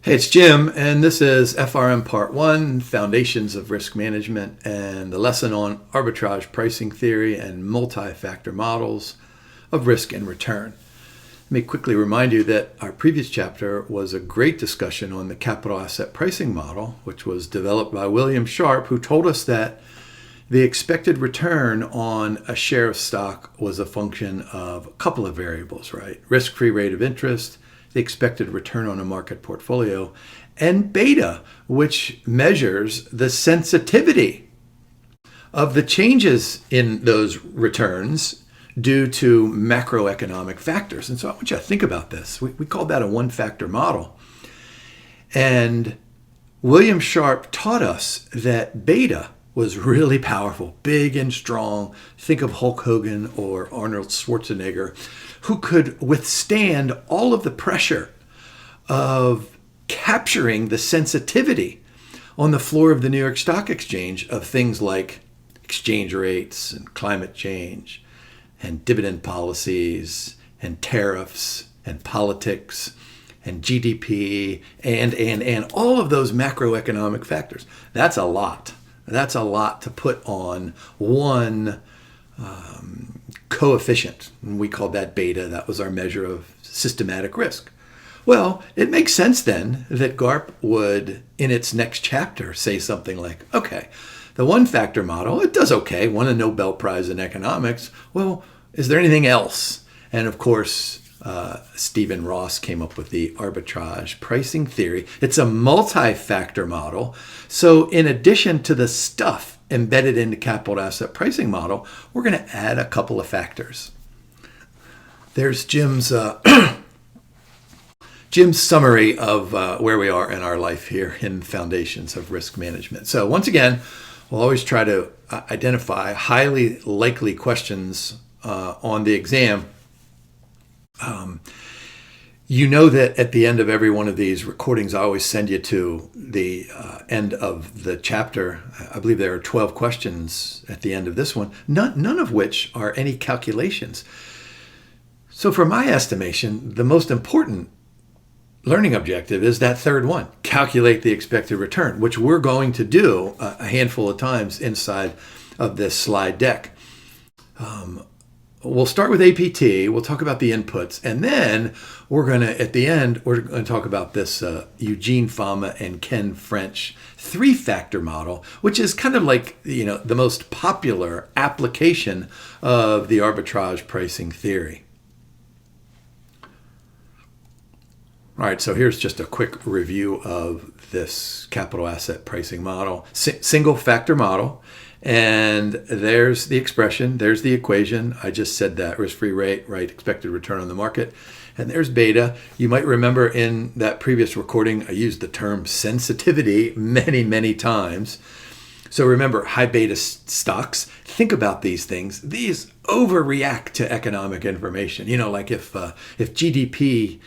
Hey, it's Jim, and this is FRM Part 1, Foundations of Risk Management, and the lesson on Arbitrage Pricing Theory and Multifactor Models of Risk and Return. Let me quickly remind you that our previous chapter was a great discussion on the capital asset pricing model, which was developed by William Sharpe, who told us that the expected return on a share of stock was a function of a couple of variables, right? Risk-free rate of interest, the expected return on a market portfolio, and beta, which measures the sensitivity of the changes in those returns due to macroeconomic factors. And so I want you to think about this. We call that a one-factor model. And William Sharpe taught us that beta was really powerful, big and strong. Think of Hulk Hogan or Arnold Schwarzenegger, who could withstand all of the pressure of capturing the sensitivity on the floor of the New York Stock Exchange of things like exchange rates and climate change and dividend policies and tariffs and politics and GDP and all of those macroeconomic factors. That's a lot. That's a lot to put on one coefficient. And we called that beta. That was our measure of systematic risk. Well, it makes sense then that GARP would, in its next chapter, say something like, okay, the one-factor model, it does okay, won a Nobel Prize in economics. Well, is there anything else? And of course, Stephen Ross came up with the arbitrage pricing theory. It's a multi-factor model. So in addition to the stuff embedded in the capital asset pricing model, we're going to add a couple of factors. There's Jim's summary of where we are in our life here in Foundations of Risk Management. So once again, we'll always try to identify highly likely questions on the exam. You know that at the end of every one of these recordings, I always send you to the end of the chapter. I believe there are 12 questions at the end of this one, none of which are any calculations. So for my estimation, the most important learning objective is that third one, calculate the expected return, which we're going to do a handful of times inside of this slide deck. We'll start with APT, we'll talk about the inputs, and then we're going to, at the end, we're going to talk about this Eugene Fama and Ken French three-factor model, which is kind of like, the most popular application of the arbitrage pricing theory. All right, so here's just a quick review of this capital asset pricing model. Single factor model. And there's the expression, there's the equation. I just said that, risk-free rate, right, expected return on the market. And there's beta. You might remember in that previous recording, I used the term sensitivity many, many times. So remember, high beta stocks, think about these things. These overreact to economic information. Like if GDP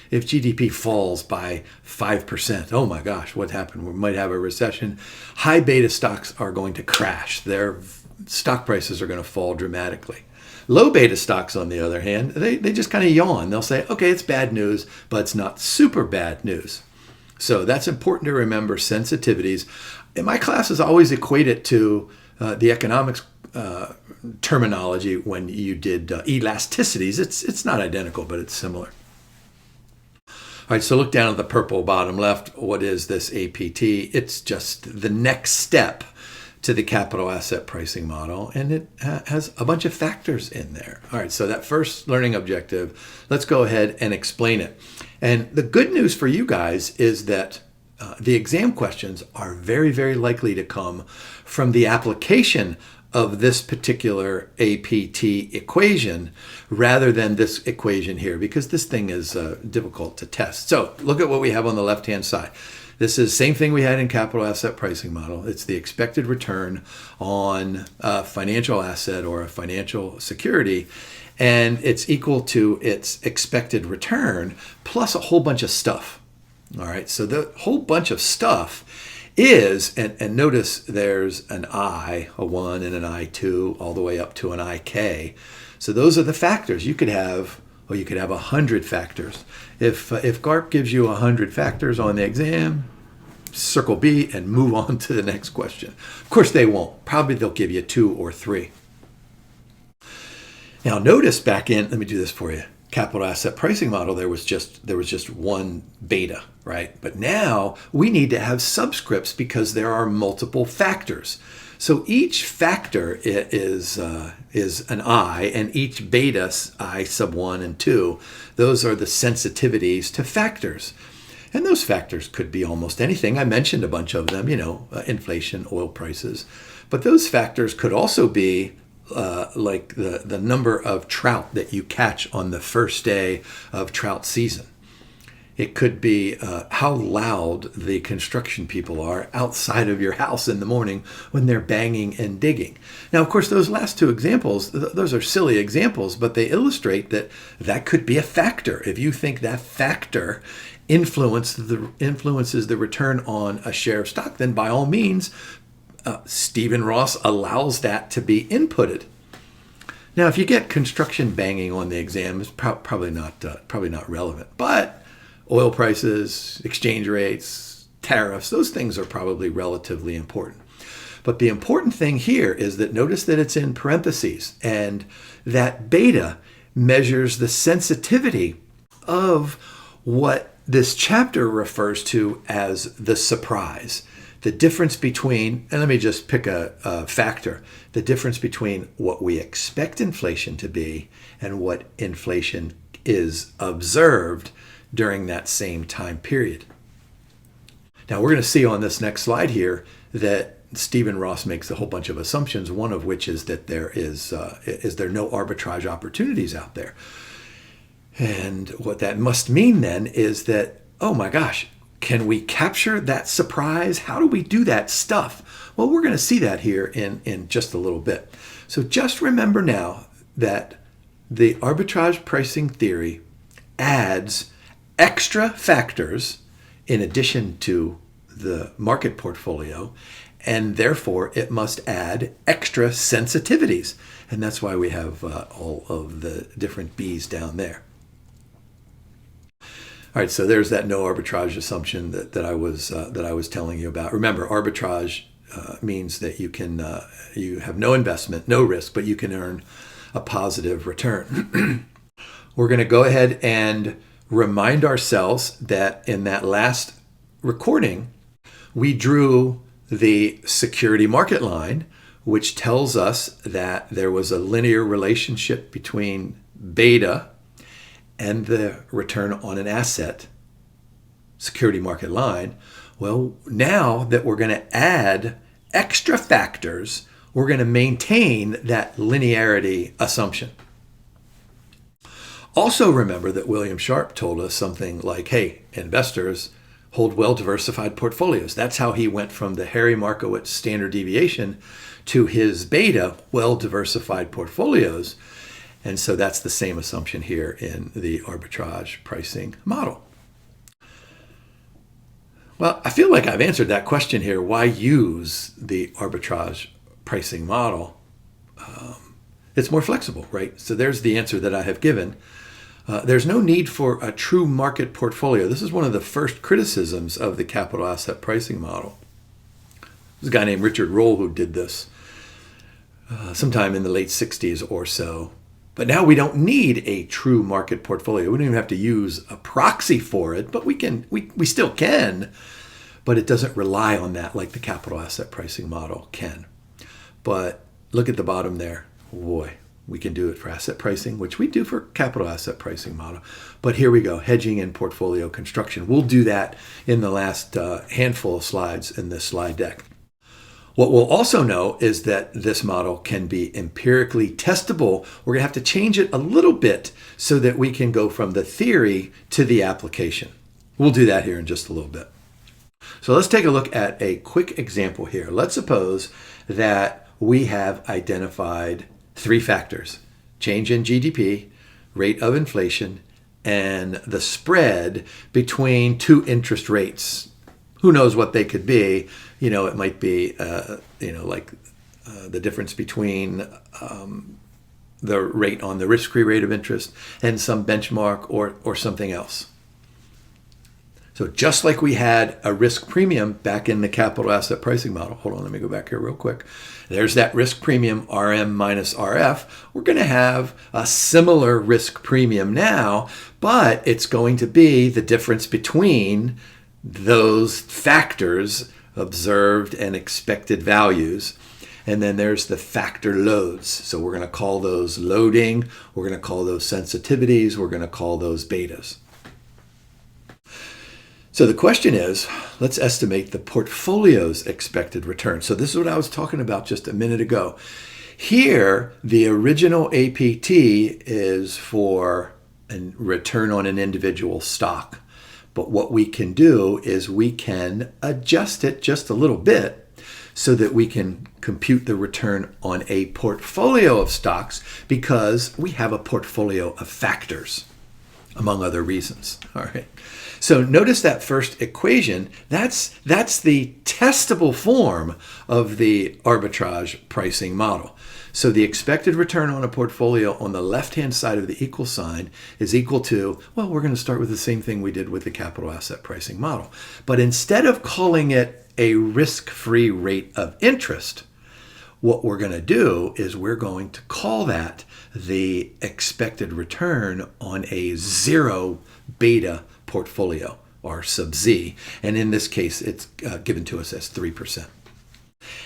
falls by 5%, oh my gosh, what happened? We might have a recession. High beta stocks are going to crash. Their stock prices are going to fall dramatically. Low beta stocks, on the other hand, they just kind of yawn. They'll say, okay, it's bad news, but it's not super bad news. So that's important to remember, sensitivities. In my classes, I always equate it to the economics terminology when you did elasticities. It's not identical, but it's similar. All right, so look down at the purple bottom left. What is this APT? It's just the next step to the capital asset pricing model, and it has a bunch of factors in there. All right, so that first learning objective, let's go ahead and explain it. And the good news for you guys is that the exam questions are very, very likely to come from the application of this particular APT equation rather than this equation here, because this thing is difficult to test. So look at what we have on the left-hand side. This is the same thing we had in capital asset pricing model. It's the expected return on a financial asset or a financial security, and it's equal to its expected return plus a whole bunch of stuff. All right, so the whole bunch of stuff is, and notice there's an I, a 1, and an I2, all the way up to an IK. So those are the factors. You could have Or you could have 100 factors. If GARP gives you 100 factors on the exam, circle B and move on to the next question. Of course they won't. Probably they'll give you 2 or 3. Now notice back in, let me do this for you, capital asset pricing model, there was just one beta, right? But now we need to have subscripts because there are multiple factors. So each factor is an I, and each beta, I sub 1 and 2, those are the sensitivities to factors. And those factors could be almost anything. I mentioned a bunch of them, inflation, oil prices. But those factors could also be like the number of trout that you catch on the first day of trout season. It could be how loud the construction people are outside of your house in the morning when they're banging and digging. Now, of course, those last 2 examples, those are silly examples, but they illustrate that could be a factor. If you think that factor influences the return on a share of stock, then by all means, Stephen Ross allows that to be inputted. Now, if you get construction banging on the exam, it's probably not relevant. But oil prices, exchange rates, tariffs, those things are probably relatively important. But the important thing here is that notice that it's in parentheses, and that beta measures the sensitivity of what this chapter refers to as the surprise. The difference between, and let me just pick a factor, the difference between what we expect inflation to be and what inflation is observed during that same time period. Now we're going to see on this next slide here that Stephen Ross makes a whole bunch of assumptions, one of which is that there is there no arbitrage opportunities out there. And what that must mean then is that, oh my gosh, can we capture that surprise? How do we do that stuff? Well, we're going to see that here in just a little bit. So just remember now that the arbitrage pricing theory adds extra factors in addition to the market portfolio, and therefore it must add extra sensitivities. And that's why we have all of the different B's down there. All right, so there's that no arbitrage assumption that I was telling you about. Remember, arbitrage means that you have no investment, no risk, but you can earn a positive return. We're going to go ahead and remind ourselves that in that last recording, we drew the security market line, which tells us that there was a linear relationship between beta and the return on an asset security market line. Well, now that we're going to add extra factors, we're going to maintain that linearity assumption. Also remember that William Sharpe told us something like, hey, investors hold well-diversified portfolios. That's how he went from the Harry Markowitz standard deviation to his beta well-diversified portfolios. And so that's the same assumption here in the arbitrage pricing model. Well, I feel like I've answered that question here. Why use the arbitrage pricing model? It's more flexible, right? So there's the answer that I have given. There's no need for a true market portfolio. This is one of the first criticisms of the capital asset pricing model. There's a guy named Richard Roll who did this sometime in the late 60s or so. But now we don't need a true market portfolio. We don't even have to use a proxy for it, but we still can, but it doesn't rely on that like the capital asset pricing model can. But look at the bottom there. Boy, we can do it for asset pricing, which we do for capital asset pricing model. But here we go, hedging and portfolio construction. We'll do that in the last handful of slides in this slide deck. What we'll also know is that this model can be empirically testable. We're going to have to change it a little bit so that we can go from the theory to the application. We'll do that here in just a little bit. So let's take a look at a quick example here. Let's suppose that we have identified 3 factors: change in GDP, rate of inflation, and the spread between 2 interest rates. Who knows what they could be? It might be, the difference between the rate on the risk-free rate of interest, and some benchmark or something else. So just like we had a risk premium back in the capital asset pricing model, hold on, let me go back here real quick. There's that risk premium RM minus RF. We're going to have a similar risk premium now, but it's going to be the difference between those factors, observed and expected values. And then there's the factor loads. So we're going to call those loading. We're going to call those sensitivities. We're going to call those betas. So the question is, let's estimate the portfolio's expected return. So this is what I was talking about just a minute ago. Here, the original APT is for a return on an individual stock. But what we can do is we can adjust it just a little bit so that we can compute the return on a portfolio of stocks because we have a portfolio of factors, among other reasons. All right. So notice that first equation, that's the testable form of the arbitrage pricing model. So the expected return on a portfolio on the left-hand side of the equal sign is equal to, well, we're going to start with the same thing we did with the capital asset pricing model. But instead of calling it a risk-free rate of interest, what we're going to do is we're going to call that the expected return on a zero beta portfolio, or sub Z. And in this case, it's given to us as 3%.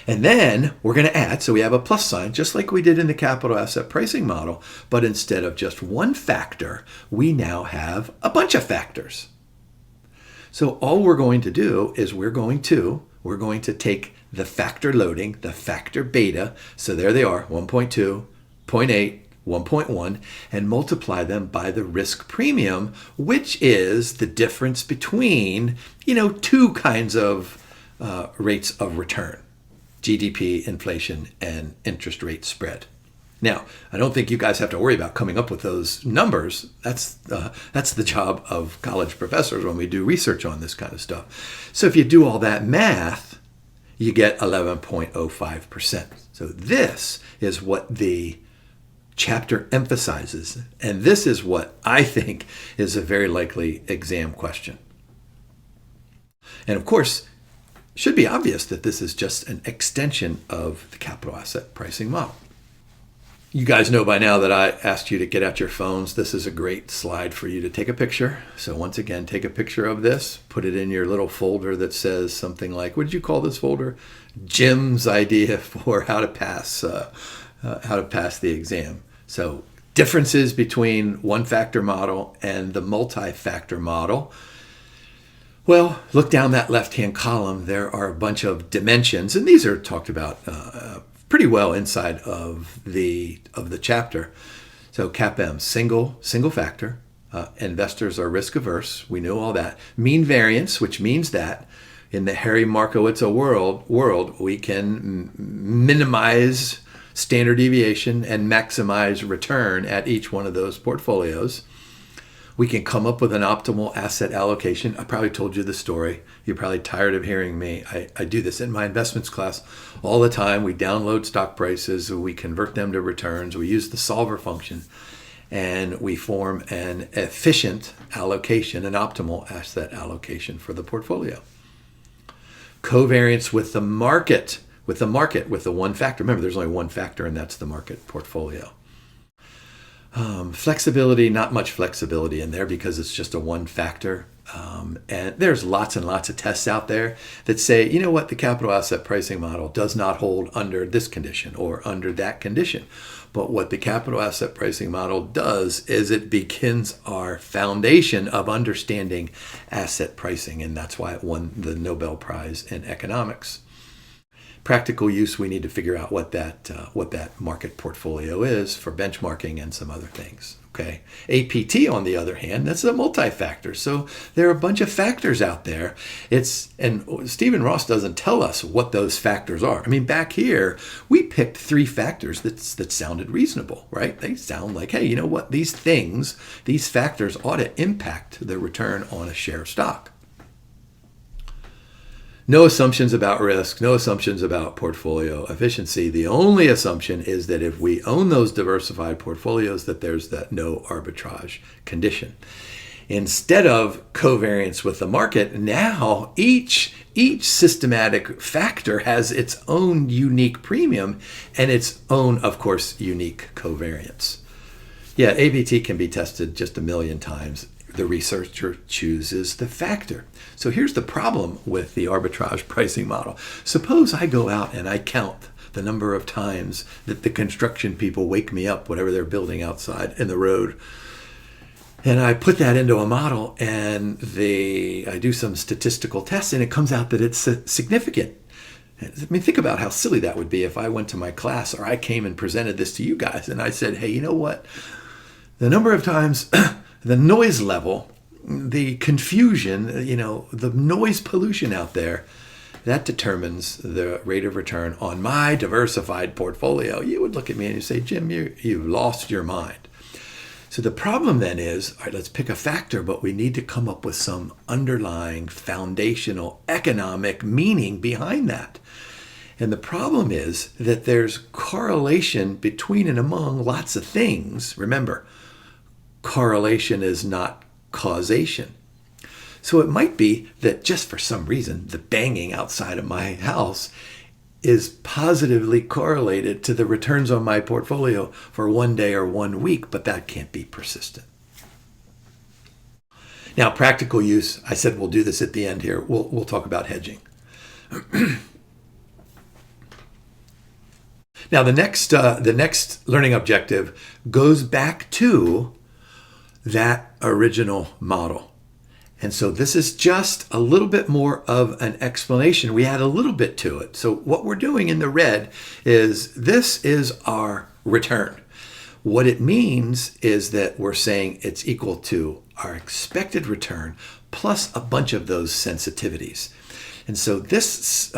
And then we're going to add, so we have a plus sign, just like we did in the capital asset pricing model, but instead of just one factor, we now have a bunch of factors. So all we're going to do is we're going to take the factor loading, the factor beta, so there they are, 1.2, 0.8, 1.1, and multiply them by the risk premium, which is the difference between, two kinds of rates of return: GDP, inflation, and interest rate spread. Now, I don't think you guys have to worry about coming up with those numbers. That's the job of college professors when we do research on this kind of stuff. So if you do all that math, you get 11.05%. So this is what the chapter emphasizes, and this is what I think is a very likely exam question. And of course, it should be obvious that this is just an extension of the capital asset pricing model. You guys know by now that I asked you to get out your phones. This is a great slide for you to take a picture. So once again, take a picture of this, put it in your little folder that says something like, what did you call this folder? Jim's idea for how to pass the exam. So differences between one factor model and the multi-factor model. Well, look down that left-hand column. There are a bunch of dimensions, and these are talked about pretty well inside of the chapter. So CAPM, single factor. Investors are risk averse. We know all that. Mean variance, which means that in the Harry Markowitz world, we can minimize standard deviation and maximize return at each one of those portfolios. We can come up with an optimal asset allocation. I probably told you the story. You're probably tired of hearing me. I do this in my investments class all the time. We download stock prices, we convert them to returns, we use the solver function, and we form an efficient allocation, an optimal asset allocation for the portfolio. Covariance with the market, with the one factor. Remember, there's only one factor, and that's the market portfolio. Flexibility, not much flexibility in there because it's just a one factor. And there's lots and lots of tests out there that say, you know what, the capital asset pricing model does not hold under this condition or under that condition. But what the capital asset pricing model does is it begins our foundation of understanding asset pricing, and that's why it won the Nobel Prize in economics. Practical use, we need to figure out what that market portfolio is for benchmarking and some other things. Okay. APT, on the other hand, that's a multi-factor. So there are a bunch of factors out there. And Stephen Ross doesn't tell us what those factors are. I mean, back here, we picked three factors that sounded reasonable, right? They sound like, hey, you know what? These factors ought to impact the return on a share of stock. No assumptions about risk, no assumptions about portfolio efficiency. The only assumption is that if we own those diversified portfolios, that there's that no arbitrage condition. Instead of covariance with the market, now each systematic factor has its own unique premium and its own, of course, unique covariance. Yeah, ABT can be tested just a million times. The researcher chooses the factor. So here's the problem with the arbitrage pricing model. Suppose I go out and I count the number of times that the construction people wake me up, whatever they're building outside in the road, and I put that into a model, and I do some statistical tests, and it comes out that it's significant. I mean, think about how silly that would be if I went to my class or I came and presented this to you guys, and I said, hey, you know what? The number of times, the noise level, the confusion, the noise pollution out there, that determines the rate of return on my diversified portfolio. You would look at me and you say, Jim, you've lost your mind. So the problem then is, all right, let's pick a factor, but we need to come up with some underlying foundational economic meaning behind that. And the problem is that there's correlation between and among lots of things. Remember, correlation is not causation. So it might be that just for some reason, the banging outside of my house is positively correlated to the returns on my portfolio for 1 day or 1 week, but that can't be persistent. Now, practical use, I said we'll do this at the end here. We'll talk about hedging. Now, the next learning objective goes back to that original model. And so this is just a little bit more of an explanation. We add a little bit to it. So what we're doing in the red is this is our return. What it means is that we're saying it's equal to our expected return plus a bunch of those sensitivities. And so this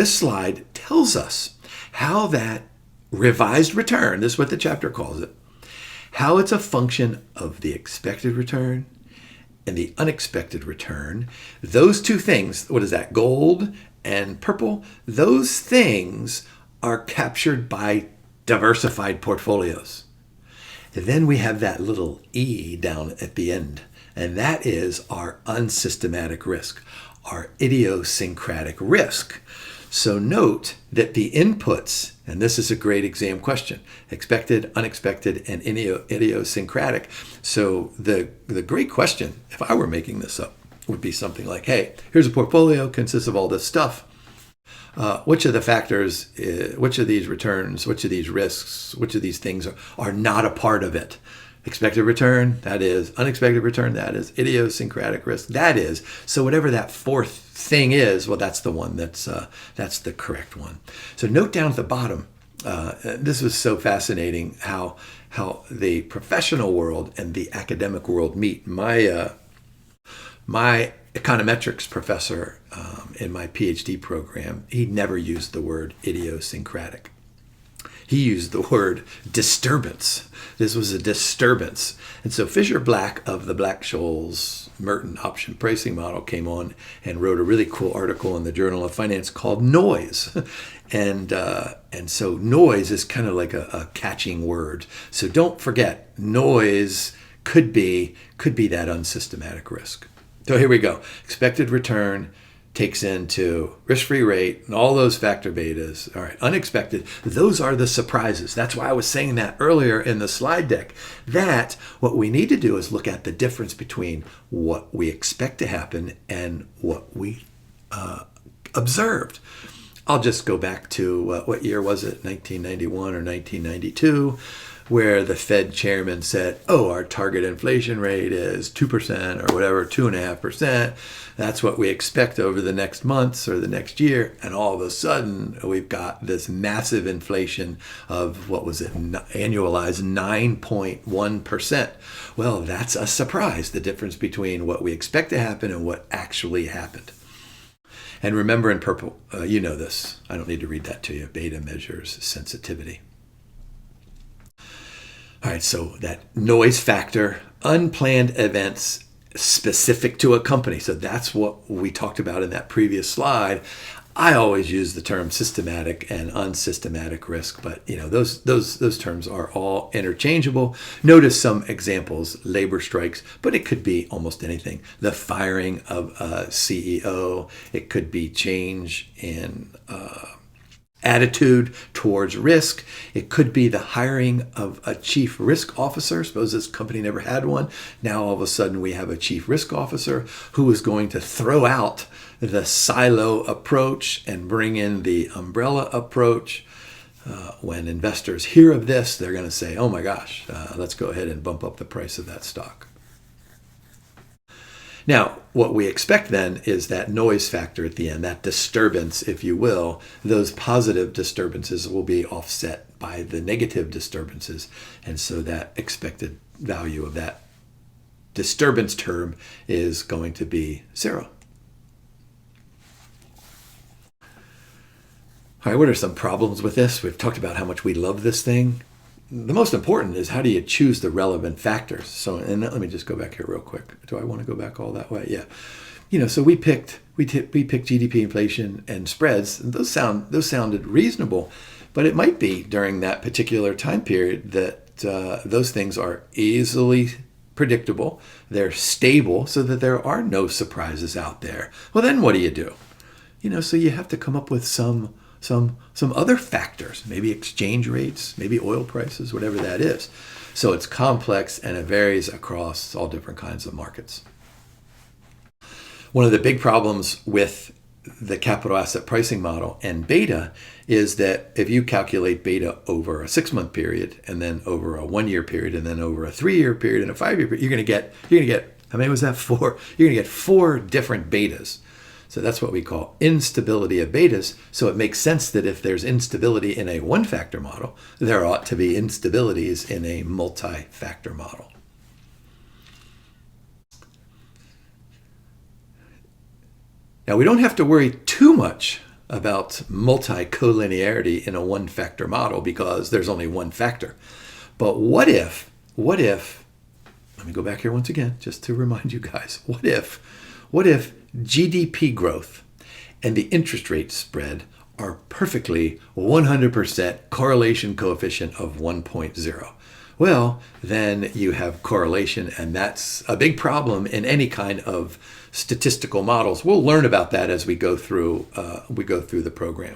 slide tells us how that revised return, this is what the chapter calls it, how it's a function of the expected return and the unexpected return. Those two things, what is that, gold and purple, those things are captured by diversified portfolios. And then we have that little E down at the end, and that is our unsystematic risk, our idiosyncratic risk. So note that the inputs, and this is a great exam question, expected, unexpected, and idiosyncratic. So the great question, if I were making this up, would be something like, hey, here's a portfolio, consists of all this stuff. Which of the factors, which of these returns, which of these risks, which of these things are not a part of it? Expected return, that is. Unexpected return, that is. Idiosyncratic risk, that is. So whatever that fourth thing is, well, that's the one that's the correct one. So note down at the bottom, this was so fascinating how the professional world and the academic world meet. My econometrics professor in my PhD program, he never used the word idiosyncratic. He used the word disturbance. This was a disturbance. And so Fisher Black of the Black-Scholes Merton option pricing model came on and wrote a really cool article in the Journal of Finance called Noise. And so noise is kind of like a catching word. So don't forget, noise could be that unsystematic risk. So here we go. Expected return takes into risk-free rate and all those factor betas. All right, unexpected, those are the surprises. That's why I was saying that earlier in the slide deck, that what we need to do is look at the difference between what we expect to happen and what we observed. I'll just go back to, what year was it, 1991 or 1992, where the Fed chairman said, oh, our target inflation rate is 2% or whatever, 2.5%. That's what we expect over the next months or the next year. And all of a sudden, we've got this massive inflation of, what was it, annualized 9.1%. Well, that's a surprise, the difference between what we expect to happen and what actually happened. And remember in purple, you know this. I don't need to read that to you. Beta measures sensitivity. All right, so that noise factor, unplanned events, specific to a company. So that's what we talked about in that previous slide. I always use the term systematic and unsystematic risk, but those terms are all interchangeable. Notice some examples: labor strikes, but it could be almost anything. The firing of a CEO. It could be change in attitude towards risk. It could be the hiring of a chief risk officer. Suppose this company never had one. Now all of a sudden we have a chief risk officer who is going to throw out the silo approach and bring in the umbrella approach. When investors hear of this, they're going to say, oh my gosh, let's go ahead and bump up the price of that stock. Now, what we expect then is that noise factor at the end, that disturbance, if you will. Those positive disturbances will be offset by the negative disturbances. And so that expected value of that disturbance term is going to be 0. All right, what are some problems with this? We've talked about how much we love this thing. The most important is, how do you choose the relevant factors? So, and let me just go back here real quick. Do I want to go back all that way? Yeah. So we picked GDP, inflation, and spreads. And those sounded reasonable, but it might be during that particular time period that those things are easily predictable. They're stable, so that there are no surprises out there. Well, then what do? So you have to come up with some other factors, maybe exchange rates, maybe oil prices, whatever that is. So it's complex, and it varies across all different kinds of markets. One of the big problems with the capital asset pricing model and beta is that if you calculate beta over a 6-month period, and then over a 1-year period, and then over a 3-year period and a 5-year period, you're going to get, how many was that? 4. You're going to get 4 different betas. So that's what we call instability of betas. So it makes sense that if there's instability in a one-factor model, there ought to be instabilities in a multi-factor model. Now, we don't have to worry too much about multi-collinearity in a one-factor model, because there's only one factor. But what if, let me go back here once again, just to remind you guys, what if GDP growth and the interest rate spread are perfectly 100% correlation coefficient of 1.0? Well, then you have correlation, and that's a big problem in any kind of statistical models. We'll learn about that as we go through the program.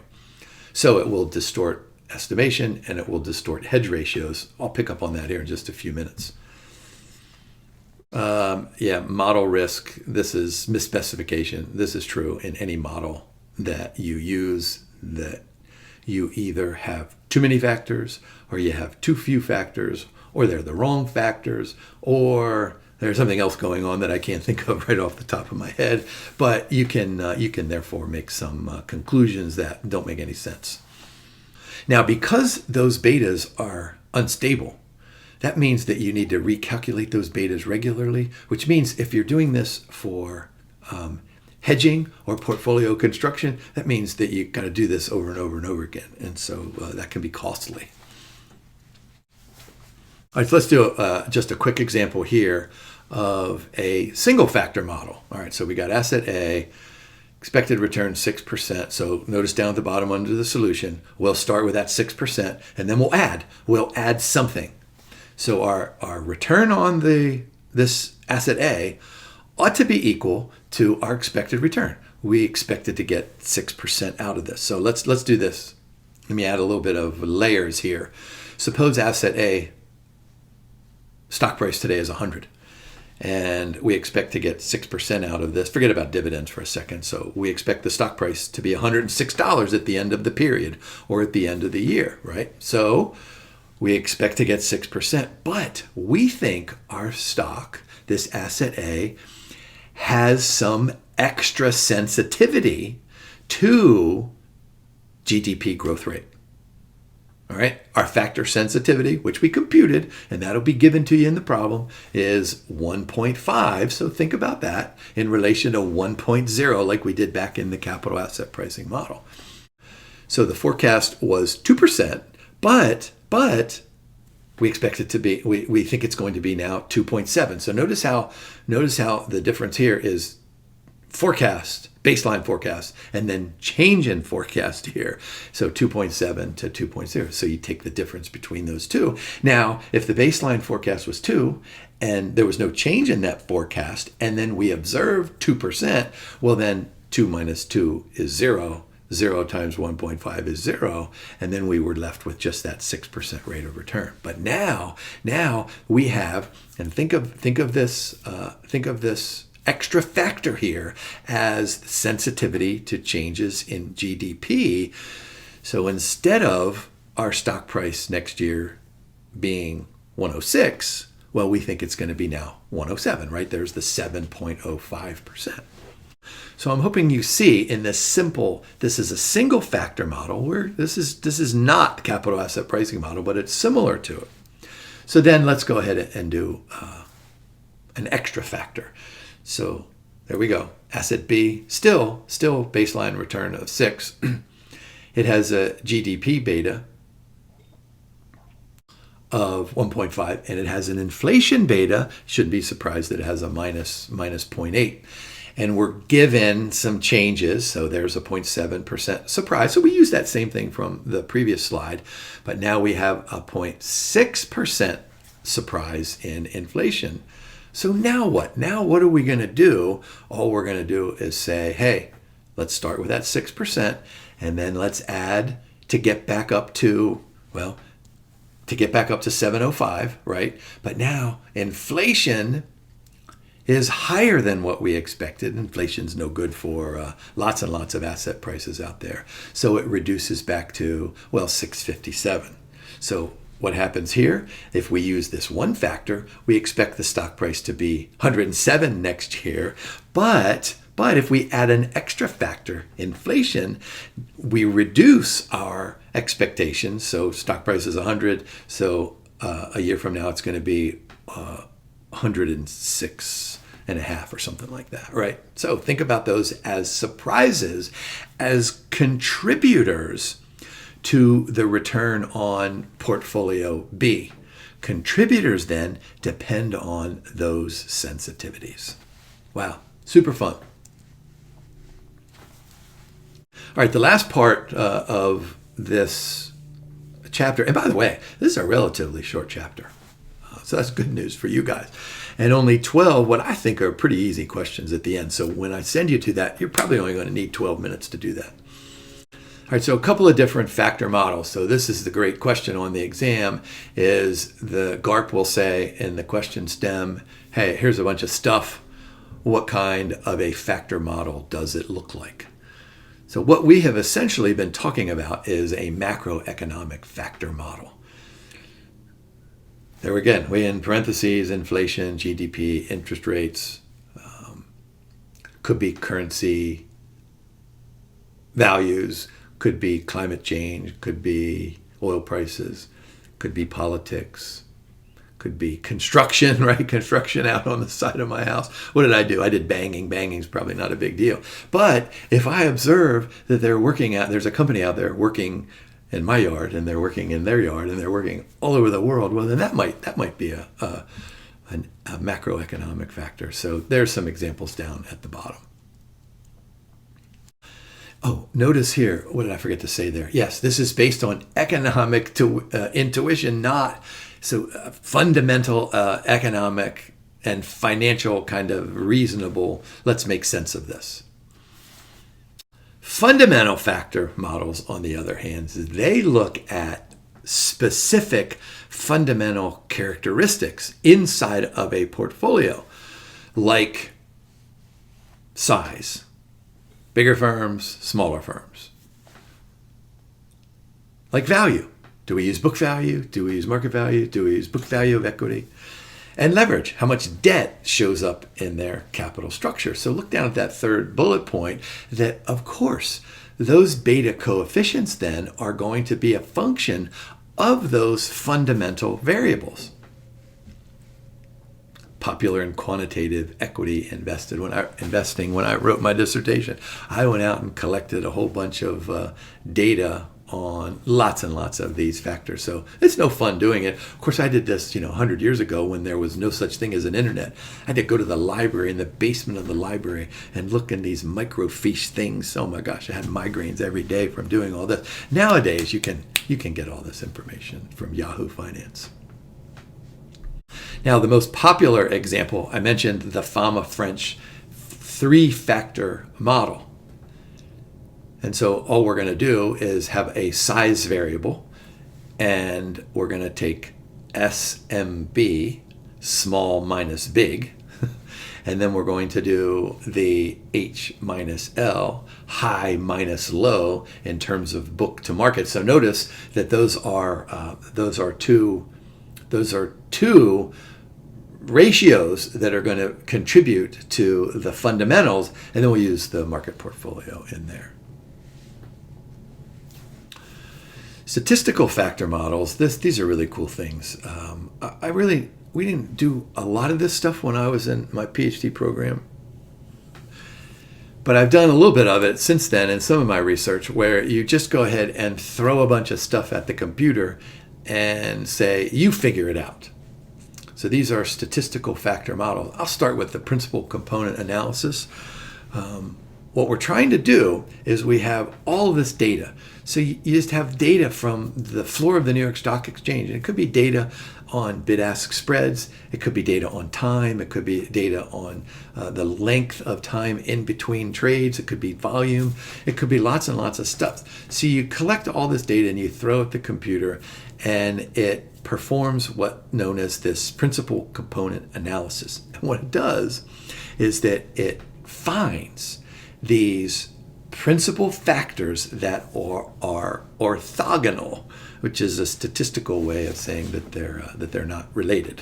So it will distort estimation, and it will distort hedge ratios. I'll pick up on that here in just a few minutes. Model risk. This is misspecification. This is true in any model that you use, that you either have too many factors, or you have too few factors, or they're the wrong factors, or there's something else going on that I can't think of right off the top of my head. But you can therefore make some conclusions that don't make any sense. Now, because those betas are unstable, that means that you need to recalculate those betas regularly, which means if you're doing this for hedging or portfolio construction, that means that you've got to do this over and over and over again. And so that can be costly. All right, so let's do just a quick example here of a single factor model. All right, so we got asset A, expected return 6%. So notice down at the bottom under the solution, we'll start with that 6%, and then we'll add something. So our return on this asset A ought to be equal to our expected return. We expected to get 6% out of this. So let's do this. Let me add a little bit of layers here. Suppose asset A stock price today is 100, and we expect to get 6% out of this. Forget about dividends for a second. So we expect the stock price to be $106 at the end of the period, or at the end of the year, right? So we expect to get 6%, but we think our stock, this asset A, has some extra sensitivity to GDP growth rate. All right, our factor sensitivity, which we computed, and that'll be given to you in the problem, is 1.5. So think about that in relation to 1.0, like we did back in the capital asset pricing model. So the forecast was 2%, but We expect it to be, we think it's going to be now 2.7. So notice how the difference here is forecast, baseline forecast, and then change in forecast here. So 2.7 to 2.0. So you take the difference between those two. Now, if the baseline forecast was 2 and there was no change in that forecast, and then we observed 2%, well then 2 minus 2 is 0. 0 times 1.5 is 0, and then we were left with just that 6% rate of return. But now we have, and think of this extra factor here as sensitivity to changes in GDP. So instead of our stock price next year being 106, well, we think it's going to be now 107, right? There's the 7.05%. So I'm hoping you see in this this is a single factor model where this is not capital asset pricing model, but it's similar to it. So then let's go ahead and do an extra factor. So there we go. Asset B, still baseline return of 6. It has a GDP beta of 1.5, and it has an inflation beta. Shouldn't be surprised that it has a minus 0.8. And we're given some changes. So there's a 0.7% surprise. So we use that same thing from the previous slide, but now we have a 0.6% surprise in inflation. So now what? Now what are we going to do? All we're going to do is say, hey, let's start with that 6%, and then let's add to get back up to, well, to get back up to 705, right? But now inflation is higher than what we expected. Inflation's no good for lots and lots of asset prices out there. So it reduces back to, well, 657. So what happens here? If we use this one factor, we expect the stock price to be 107 next year. But if we add an extra factor, inflation, we reduce our expectations. So stock price is 100. So a year from now, it's going to be 106 and a half or something like that, right? So think about those as surprises, as contributors to the return on portfolio B. Contributors then depend on those sensitivities. Wow, super fun. All right, the last part of this chapter, and by the way, this is a relatively short chapter. So that's good news for you guys. And only 12, what I think are pretty easy questions at the end. So when I send you to that, you're probably only going to need 12 minutes to do that. All right, so a couple of different factor models. So this is the great question on the exam, is the GARP will say in the question stem, hey, here's a bunch of stuff. What kind of a factor model does it look like? So what we have essentially been talking about is a macroeconomic factor model. There again, we in parentheses, inflation, GDP, interest rates, could be currency values, could be climate change, could be oil prices, could be politics, could be construction, right? Construction out on the side of my house. What did I do? I did banging. Banging's probably not a big deal. But if I observe that there's a company out there working in my yard, and they're working in their yard, and they're working all over the world, well, then that might be a macroeconomic factor. So there's some examples down at the bottom. Oh, notice here, what did I forget to say there? Yes, this is based on economic intuition, not fundamental economic and financial kind of reasonable, let's make sense of this. Fundamental factor models, on the other hand, they look at specific fundamental characteristics inside of a portfolio, like size, bigger firms, smaller firms, like value. Do we use book value? Do we use market value? Do we use book value of equity? And leverage, how much debt shows up in their capital structure. So look down at that third bullet point, that of course, those beta coefficients then are going to be a function of those fundamental variables. Popular and quantitative equity investing. When I wrote my dissertation, I went out and collected a whole bunch of data on lots and lots of these factors. So it's no fun doing it. Of course, I did this, 100 years ago when there was no such thing as an internet. I had to go to the library, in the basement of the library, and look in these microfiche things. Oh my gosh, I had migraines every day from doing all this. Nowadays, you can get all this information from Yahoo Finance. Now, the most popular example, I mentioned the Fama-French 3-factor model. And so all we're going to do is have a size variable, and we're going to take SMB, small minus big, and then we're going to do the H minus L, high minus low, in terms of book to market. So notice that those are two ratios that are going to contribute to the fundamentals, and then we'll use the market portfolio in there. Statistical factor models, these are really cool things. We didn't do a lot of this stuff when I was in my PhD program, but I've done a little bit of it since then in some of my research, where you just go ahead and throw a bunch of stuff at the computer and say, you figure it out. So these are statistical factor models. I'll start with the principal component analysis. What we're trying to do is we have all of this data. So you just have data from the floor of the New York Stock Exchange. It could be data on bid-ask spreads. It could be data on time. It could be data on the length of time in between trades. It could be volume. It could be lots and lots of stuff. So you collect all this data and you throw it at the computer, and it performs what known as this principal component analysis. And what it does is that it finds these principal factors that are orthogonal, which is a statistical way of saying that they're not related.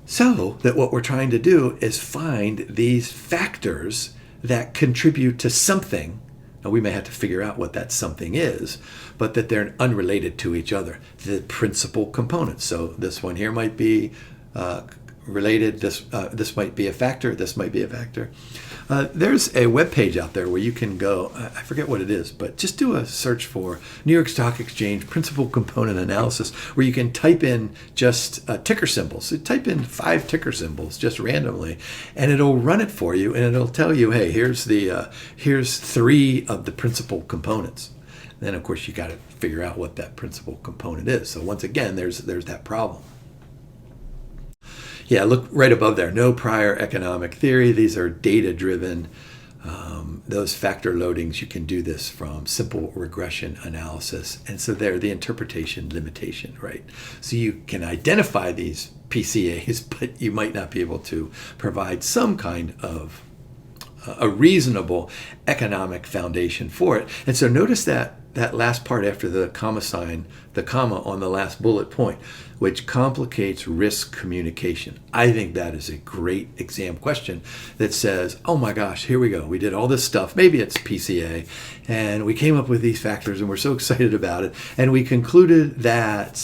So that what we're trying to do is find these factors that contribute to something. Now, we may have to figure out what that something is, but that they're unrelated to each other, the principal components. So this one here might be related. This might be a factor. This might be a factor. There's a web page out there where you can go, I forget what it is, but just do a search for New York Stock Exchange Principal Component Analysis, where you can type in just ticker symbols. So type in 5 ticker symbols just randomly, and it'll run it for you, and it'll tell you, hey, here's 3 of the principal components. And then, of course, you got to figure out what that principal component is. So once again, there's that problem. Yeah, look right above there. No prior economic theory. These are data-driven. Those factor loadings, you can do this from simple regression analysis. And so they're the interpretation limitation, right? So you can identify these PCAs, but you might not be able to provide some kind of a reasonable economic foundation for it. And so notice that last part after the comma sign, the comma on the last bullet point, which complicates risk communication. I think that is a great exam question that says, oh my gosh, here we go. We did all this stuff. Maybe it's PCA, and we came up with these factors, and we're so excited about it. And we concluded that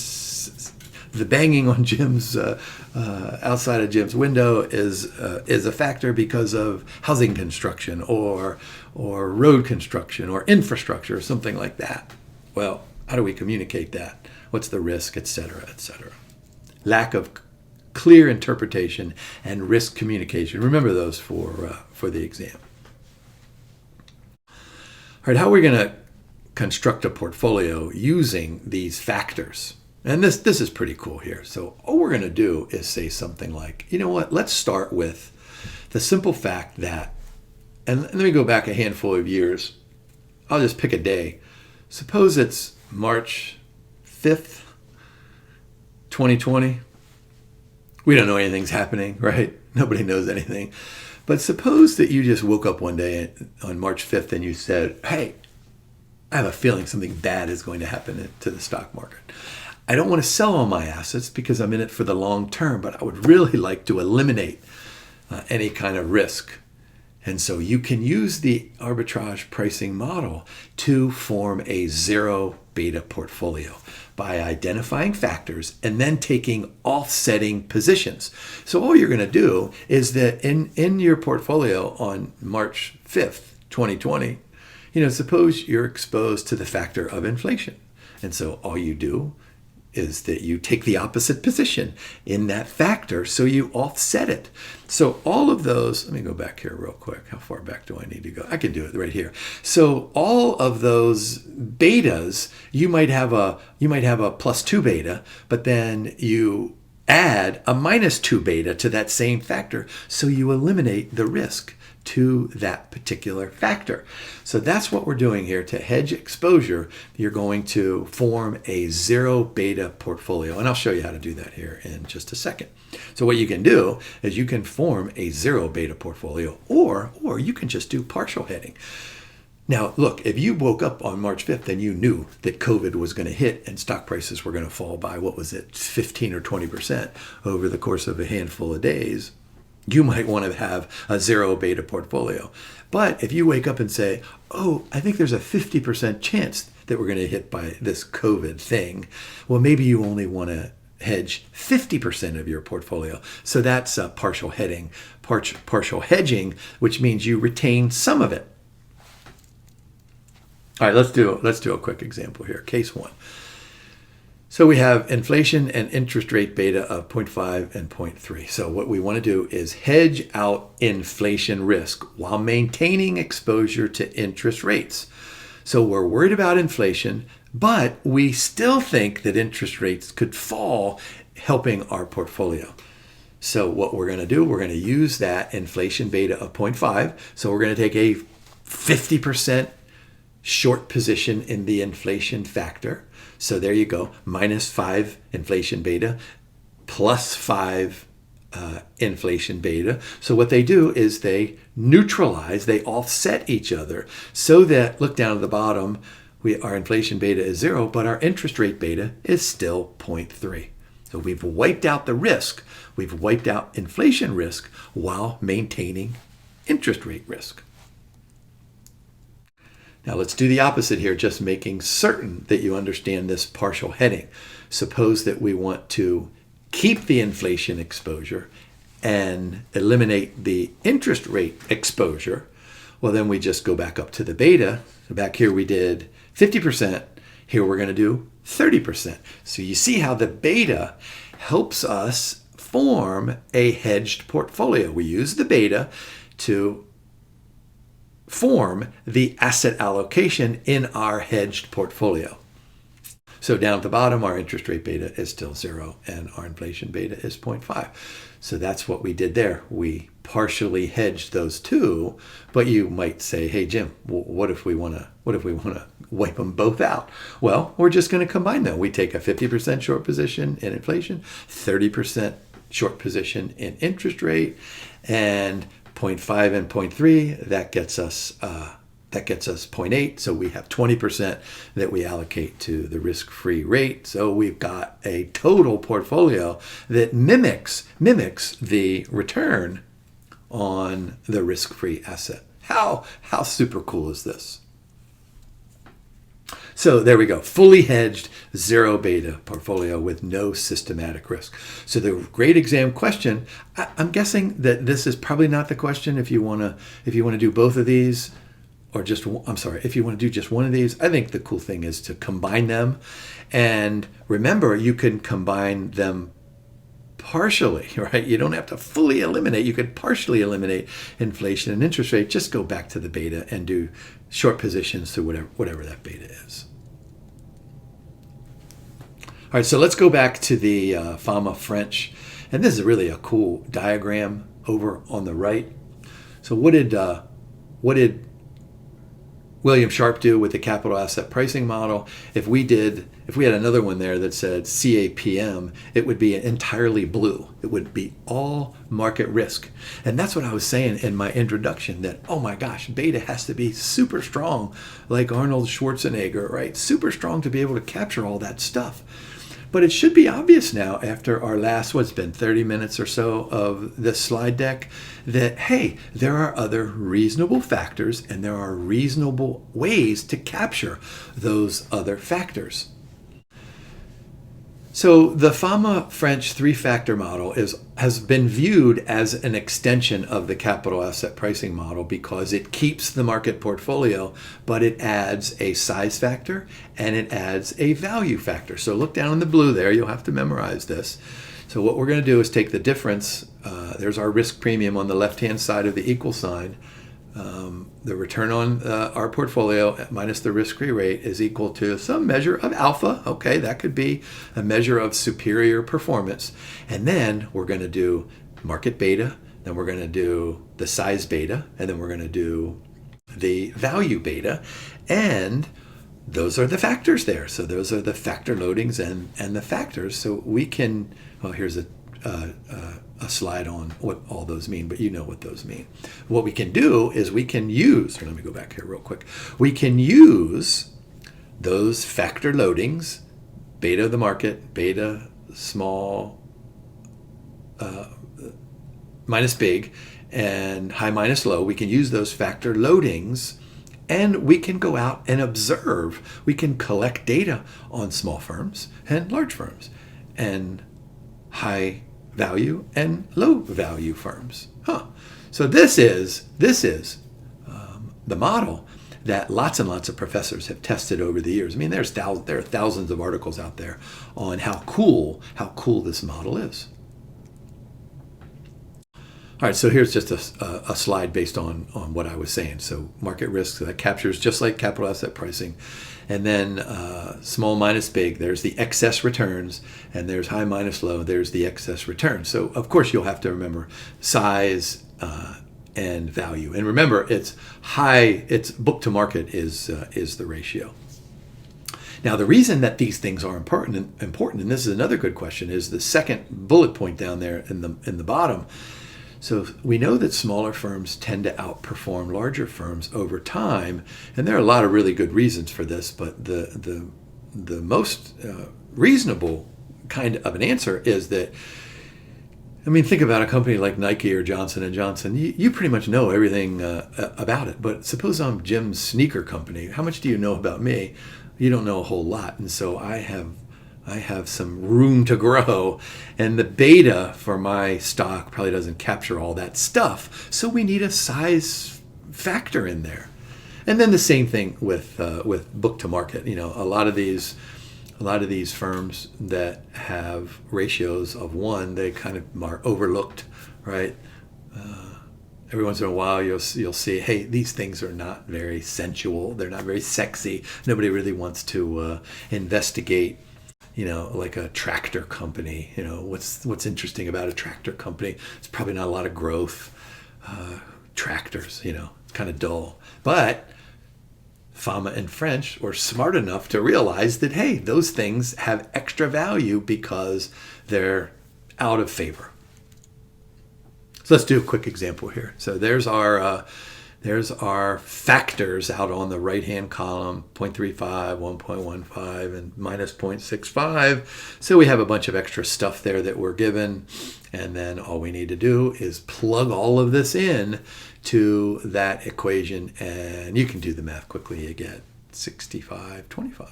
the banging on Jim's outside of Jim's window is a factor because of housing construction or road construction or infrastructure or something like that. Well, how do we communicate that? What's the risk, et cetera, et cetera? Lack of clear interpretation and risk communication. Remember those for the exam. All right, how are we going to construct a portfolio using these factors? And this is pretty cool here. So all we're going to do is say something like, you know what, let's start with the simple fact that, and let me go back a handful of years. I'll just pick a day. Suppose it's March 5th, 2020. We don't know anything's happening, right? Nobody knows anything. But suppose that you just woke up one day on March 5th and you said, hey, I have a feeling something bad is going to happen to the stock market. I don't want to sell all my assets because I'm in it for the long term, but I would really like to eliminate any kind of risk. And so you can use the arbitrage pricing model to form a zero beta portfolio by identifying factors and then taking offsetting positions. So all you're going to do is that in your portfolio on March 5th, 2020, Suppose you're exposed to the factor of inflation. And so all you do is that you take the opposite position in that factor, so you offset it. So all of those, let me go back here real quick. How far back do I need to go? I can do it right here. So all of those betas, you might have a +2 beta, but then you add a -2 beta to that same factor, so you eliminate the risk to that particular factor. So that's what we're doing here. To hedge exposure, you're going to form a 0 beta portfolio. And I'll show you how to do that here in just a second. So what you can do is you can form a 0 beta portfolio, or you can just do partial hedging. Now, look, if you woke up on March 5th and you knew that COVID was going to hit and stock prices were going to fall by, 15 or 20% over the course of a handful of days, you might want to have a 0 beta portfolio. But if you wake up and say, oh, I think there's a 50% chance that we're going to hit by this COVID thing, well, maybe you only want to hedge 50% of your portfolio. So that's partial hedging, which means you retain some of it. All right, let's do a quick example here. Case 1. So we have inflation and interest rate beta of 0.5 and 0.3. So what we want to do is hedge out inflation risk while maintaining exposure to interest rates. So we're worried about inflation, but we still think that interest rates could fall, helping our portfolio. So what we're going to do, we're going to use that inflation beta of 0.5. So we're going to take a 50% short position in the inflation factor. So there you go, -5 inflation beta, +5 inflation beta. So what they do is they neutralize, they offset each other, so that, look down at the bottom, our inflation beta is 0, but our interest rate beta is still 0.3. So we've wiped out the risk. We've wiped out inflation risk while maintaining interest rate risk. Now let's do the opposite here, just making certain that you understand this partial hedging. Suppose that we want to keep the inflation exposure and eliminate the interest rate exposure. Well, then we just go back up to the beta. So back here we did 50%. Here we're going to do 30%. So you see how the beta helps us form a hedged portfolio. We use the beta to form the asset allocation in our hedged portfolio. So down at the bottom, our interest rate beta is still 0 and our inflation beta is 0.5. So that's what we did there. We partially hedged those two, but you might say, hey, Jim, what if we want to wipe them both out? Well, we're just going to combine them. We take a 50% short position in inflation, 30% short position in interest rate, and 0.5 and 0.3, that gets us 0.8. So we have 20% that we allocate to the risk-free rate. So we've got a total portfolio that mimics the return on the risk-free asset. How super cool is this? So there we go, fully hedged 0 beta portfolio with no systematic risk. So the grade exam question, I'm guessing that this is probably not the question if you want to do both of these, or if you want to do just one of these. I think the cool thing is to combine them. And remember, you can combine them partially, right? You don't have to fully eliminate. You could partially eliminate inflation and interest rate. Just go back to the beta and do short positions to whatever that beta is. All right, so let's go back to the Fama-French. And this is really a cool diagram over on the right. So what did William Sharpe do with the capital asset pricing model? If we had another one there that said CAPM, it would be entirely blue. It would be all market risk. And that's what I was saying in my introduction, that, oh my gosh, beta has to be super strong, like Arnold Schwarzenegger, right? Super strong to be able to capture all that stuff. But it should be obvious now, after our last, 30 minutes or so of this slide deck, that, hey, there are other reasonable factors and there are reasonable ways to capture those other factors. So the Fama-French three-factor model has been viewed as an extension of the capital asset pricing model because it keeps the market portfolio, but it adds a size factor and it adds a value factor. So look down in the blue there. You'll have to memorize this. So what we're going to do is take the difference. There's our risk premium on the left-hand side of the equal sign. The return on our portfolio minus the risk-free rate is equal to some measure of alpha. Okay, that could be a measure of superior performance. And then we're going to do market beta, then we're going to do the size beta, and then we're going to do the value beta. And those are the factors there. So those are the factor loadings and the factors. So we can, well, here's a slide on what all those mean, but you know what those mean. What we can do is we can use, or let me go back here real quick. We can use those factor loadings, beta of the market, beta small minus big, and high minus low. We can use those factor loadings and we can go out and observe. We can collect data on small firms and large firms and high value and low value firms. So this is the model that lots and lots of professors have tested over the years. I mean, there are thousands of articles out there on how cool this model is. All right, so here's just a slide based on what I was saying. So market risk that captures just like capital asset pricing. And then small minus big, there's the excess returns, and there's high minus low, there's the excess returns. So of course you'll have to remember size and value. And remember, it's book to market is the ratio. Now the reason that these things are important, and this is another good question, is the second bullet point down there in the bottom. So we know that smaller firms tend to outperform larger firms over time, and there are a lot of really good reasons for this, but the most reasonable kind of an answer is that, I mean, think about a company like Nike or Johnson & Johnson. You pretty much know everything about it, but suppose I'm Jim's sneaker company. How much do you know about me? You don't know a whole lot, and so I have some room to grow, and the beta for my stock probably doesn't capture all that stuff. So we need a size factor in there. And then the same thing with book to market. You know, a lot of these firms that have ratios of 1, they kind of are overlooked, right? Every once in a while you'll see, hey, these things are not very sensual. They're not very sexy. Nobody really wants to investigate, you know, like a tractor company. You know, what's interesting about a tractor company? It's probably not a lot of growth. Tractors, you know, it's kind of dull. But Fama and French were smart enough to realize that, hey, those things have extra value because they're out of favor. So let's do a quick example here. So there's our factors out on the right-hand column, 0.35, 1.15, and minus 0.65. So we have a bunch of extra stuff there that we're given. And then all we need to do is plug all of this in to that equation. And you can do the math quickly. You get 65.25.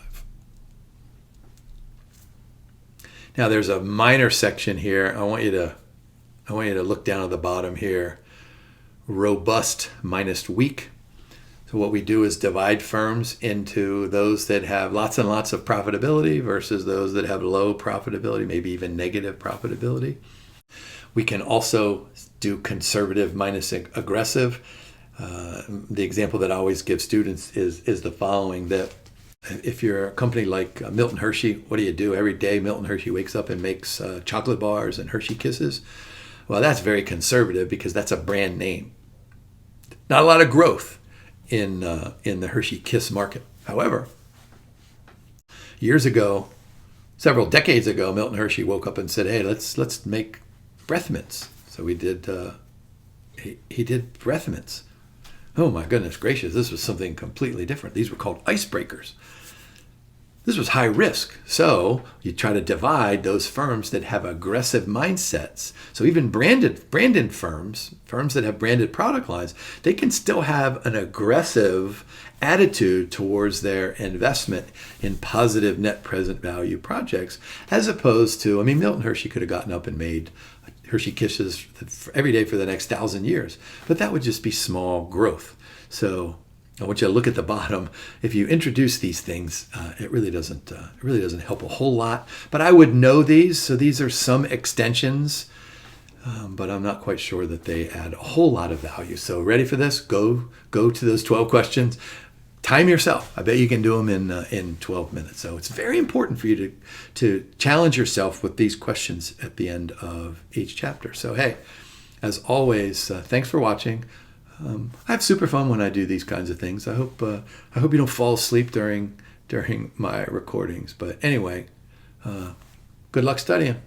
Now there's a minor section here. I want you to look down at the bottom here. Robust minus weak. So what we do is divide firms into those that have lots and lots of profitability versus those that have low profitability, maybe even negative profitability. We can also do conservative minus aggressive. The example that I always give students is the following, that if you're a company like Milton Hershey, what do? Every day Milton Hershey wakes up and makes chocolate bars and Hershey Kisses. Well, that's very conservative because that's a brand name. Not a lot of growth in the Hershey Kiss market. However, years ago, several decades ago, Milton Hershey woke up and said, "Hey, let's make breath mints." So we did. He did breath mints. Oh my goodness gracious! This was something completely different. These were called icebreakers. This was high risk. So you try to divide those firms that have aggressive mindsets. So even branded firms that have branded product lines, they can still have an aggressive attitude towards their investment in positive net present value projects, as opposed to, Milton Hershey could have gotten up and made Hershey Kisses every day for the next 1,000 years, but that would just be small growth. So I want you to look at the bottom. If you introduce these things, it really doesn't help a whole lot. But I would know these, so these are some extensions, but I'm not quite sure that they add a whole lot of value. So ready for this? Go to those 12 questions. Time yourself. I bet you can do them in 12 minutes. So it's very important for you to challenge yourself with these questions at the end of each chapter. So hey, as always, thanks for watching. I have super fun when I do these kinds of things. I hope you don't fall asleep during my recordings. But anyway, good luck studying.